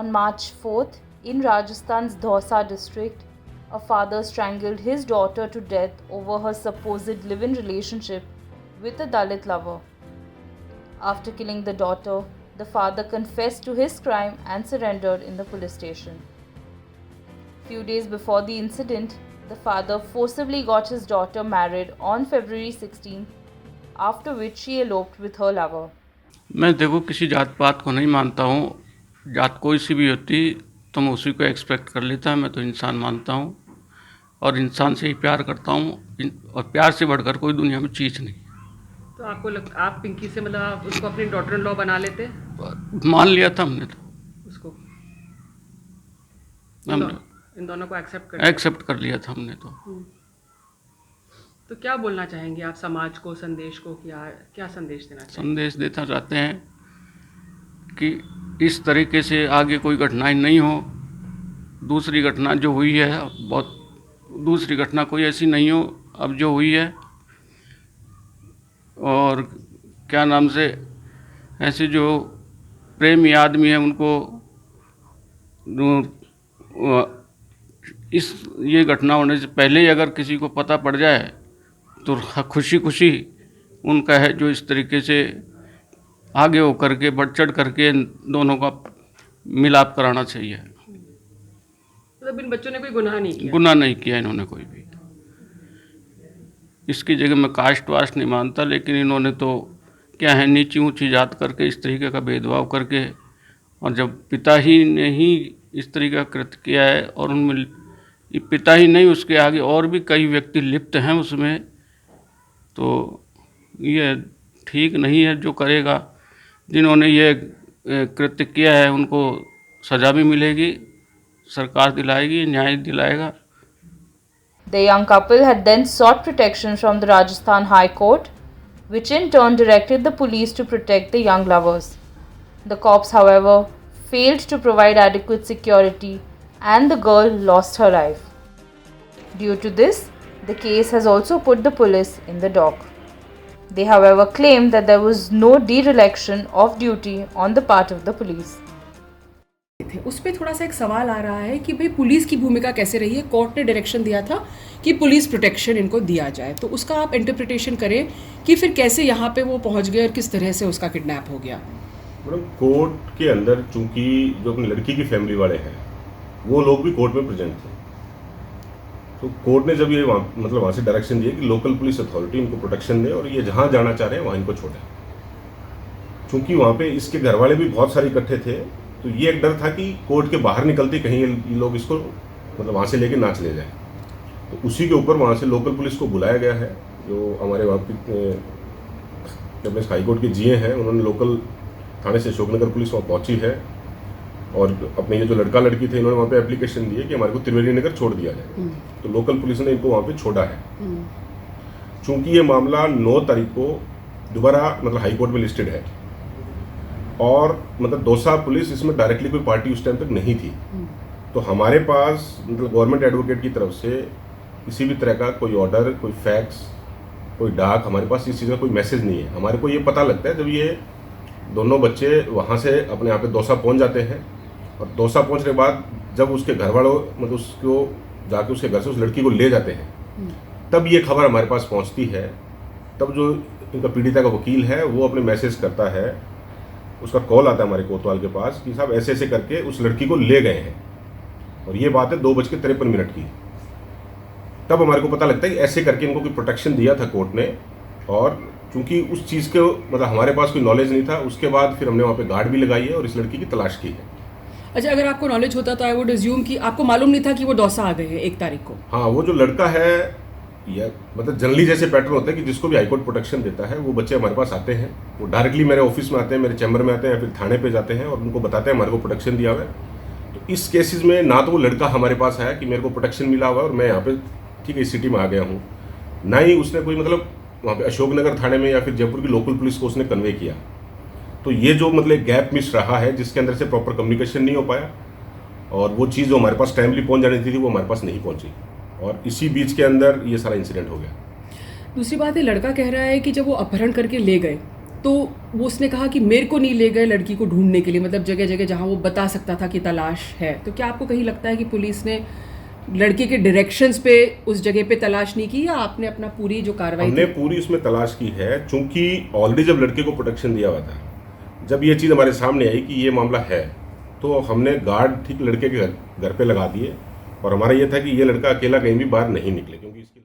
On March 4th, in Rajasthan's Dausa district, a father strangled his daughter to death over her supposed live-in relationship with a Dalit lover. After killing the daughter, the father confessed to his crime and surrendered in the police station. Few days before the incident, the father forcibly got his daughter married on February 16th, after which she eloped with her lover. मैं देखो किसी जात पात को नहीं मानता हूँ, जात कोई सी भी होती तो मैं उसी को एक्सपेक्ट कर लेता। मैं तो इंसान मानता हूँ और इंसान से ही प्यार करता हूँ, और प्यार से बढ़कर कोई दुनिया में चीज़ नहीं। तो आपको आप पिंकी से मतलब आप उसको अपनी डॉटर इन लॉ बना लेते? मान लिया था हमने तो, उसको हमने इन दोनों को एक्सेप्ट कर लिया था हमने तो क्या बोलना चाहेंगे आप समाज को, संदेश को, क्या संदेश देना चाहेंगे? संदेश देना चाहते हैं कि इस तरीके से आगे कोई घटनाएं नहीं हो। दूसरी घटना जो हुई है, बहुत दूसरी घटना कोई ऐसी नहीं हो अब जो हुई है। और क्या नाम से ऐसे जो प्रेमी आदमी है उनको इस ये घटना होने से पहले ही अगर किसी को पता पड़ जाए तो खुशी खुशी उनका है जो इस तरीके से आगे हो करके बढ़ चढ़ करके दोनों का मिलाप कराना चाहिए। मतलब इन बच्चों ने कोई गुनाह नहीं किया इन्होंने कोई भी। इसकी जगह मैं कास्ट वास्ट नहीं मानता, लेकिन इन्होंने तो क्या है नीची ऊंची जात करके इस तरीके का भेदभाव करके, और जब पिता ही ने ही इस तरीके का कृत्य किया है और उनमें पिता ही नहीं उसके आगे और भी कई व्यक्ति लिप्त हैं उसमें, तो ये ठीक नहीं है। जो करेगा, जिन्होंने ये कृत्य किया है उनको सज़ा भी मिलेगी, सरकार दिलाएगी, न्याय दिलाएगा। The young couple had then sought protection from the Rajasthan High Court, which in turn directed the police to protect the young lovers. The cops, however, failed to provide adequate security and the girl lost her life. Due to this, the case has also put the police in the dock. They, however, claim that there was no dereliction of duty on the part of the police. उस पर थोड़ा सा एक सवाल आ रहा है कि भाई पुलिस की भूमिका कैसे रही है। कोर्ट ने डायरेक्शन दिया था कि पुलिस प्रोटेक्शन इनको दिया जाए, तो उसका आप इंटरप्रिटेशन करें कि फिर कैसे यहाँ पे वो पहुँच गए और किस तरह से उसका किडनैप हो गया। मैडम, कोर्ट के अंदर चूंकि जो अपनी लड़की की फैमिली वाले हैं वो लोग भी कोर्ट में प्रेजेंट थे, तो कोर्ट ने जब ये वहाँ से डायरेक्शन दिया कि लोकल पुलिस अथॉरिटी इनको प्रोटेक्शन दे और ये जहाँ जाना चाह रहे हैं वहाँ इनको छोड़े। चूंकि वहाँ पे इसके घर वाले भी बहुत सारे इकट्ठे थे, तो ये एक डर था कि कोर्ट के बाहर निकलते कहीं ये लोग इसको मतलब वहाँ से लेके ना चले जाए। तो उसी के ऊपर वहाँ से लोकल पुलिस को बुलाया गया है। जो हमारे वहाँ के हाई कोर्ट के जीए हैं, उन्होंने लोकल थाने से अशोकनगर पुलिस वहाँ पहुँची है और अपने ये जो लड़का लड़की थे इन्होंने वहाँ पे एप्लीकेशन दी है कि हमारे को त्रिवेणी नगर छोड़ दिया जाए। तो लोकल पुलिस ने इनको वहाँ पे छोड़ा है। चूँकि ये मामला 9 तारीख को दोबारा मतलब हाई कोर्ट में लिस्टेड है और मतलब दौसा पुलिस इसमें डायरेक्टली कोई पार्टी उस टाइम तक नहीं थी, तो हमारे पास मतलब गवर्नमेंट एडवोकेट की तरफ से किसी भी तरह का कोई ऑर्डर, कोई फैक्स, कोई डाक, हमारे पास इस चीज़ का कोई मैसेज नहीं है। हमारे को ये पता लगता है जब ये दोनों बच्चे वहाँ से अपने यहाँ पे दौसा पहुँच जाते हैं और दौसा पहुँचने के बाद जब उसके घर वालों मतलब उसको जाके उसके घर से उस लड़की को ले जाते हैं, तब ये खबर हमारे पास पहुँचती है। तब जो इनका पीड़िता का वकील है वो अपने मैसेज करता है, उसका कॉल आता है हमारे कोतवाल के पास कि साहब ऐसे ऐसे करके उस लड़की को ले गए हैं, और ये बात है 2:53 की। तब हमारे को पता लगता है कि ऐसे करके इनको कोई प्रोटेक्शन दिया था कोर्ट ने, और चूंकि उस चीज़ के मतलब हमारे पास कोई नॉलेज नहीं था, उसके बाद फिर हमने वहाँ पे गार्ड भी लगाई है और इस लड़की की तलाश की है। अच्छा, अगर आपको नॉलेज होता तो आई वुड अज्यूम कि आपको मालूम नहीं था कि वो दौसा आ गए हैं 1 तारीख को। हाँ, वो जो लड़का है या मतलब जनरली जैसे पैटर्न होता है कि जिसको भी हाईकोर्ट प्रोटेक्शन देता है वो बच्चे हमारे पास आते हैं, वो डायरेक्टली मेरे ऑफिस में आते हैं, मेरे चैम्बर में आते हैं या फिर थाने पे जाते हैं और उनको बताते हैं हमारे को प्रोटेक्शन दिया हुआ है। तो इस केसेस में ना तो वो लड़का हमारे पास आया कि मेरे को प्रोटेक्शन मिला हुआ है और मैं यहाँ पे ठीक है इस सिटी में आ गया हूँ, ना ही उसने कोई मतलब वहाँ पे अशोकनगर थाने में या फिर जयपुर की लोकल पुलिस को उसने कन्वे किया। तो ये जो मतलब गैप मिस रहा है जिसके अंदर से प्रॉपर कम्युनिकेशन नहीं हो पाया और वो चीज़ जो हमारे पास टाइमली पहुँच जानी थी वो हमारे पास नहीं पहुँची, और इसी बीच के अंदर ये सारा इंसिडेंट हो गया। दूसरी बात है, लड़का कह रहा है कि जब वो अपहरण करके ले गए तो वो उसने कहा कि मेरे को नहीं ले गए लड़की को ढूंढने के लिए, मतलब जगह जगह जहाँ वो बता सकता था कि तलाश है। तो क्या आपको कहीं लगता है कि पुलिस ने लड़के के डायरेक्शंस पे उस जगह पे तलाश नहीं की, या आपने अपना पूरी जो कार्रवाई हमने थी? पूरी उसमें तलाश की है, चूंकि ऑलरेडी जब लड़के को प्रोटेक्शन दिया हुआ था, जब ये चीज़ हमारे सामने आई कि ये मामला है, तो हमने गार्ड ठीक लड़के के घर पे लगा दिए, और हमारा ये था कि ये लड़का अकेला कहीं भी बाहर नहीं निकले, क्योंकि इसकी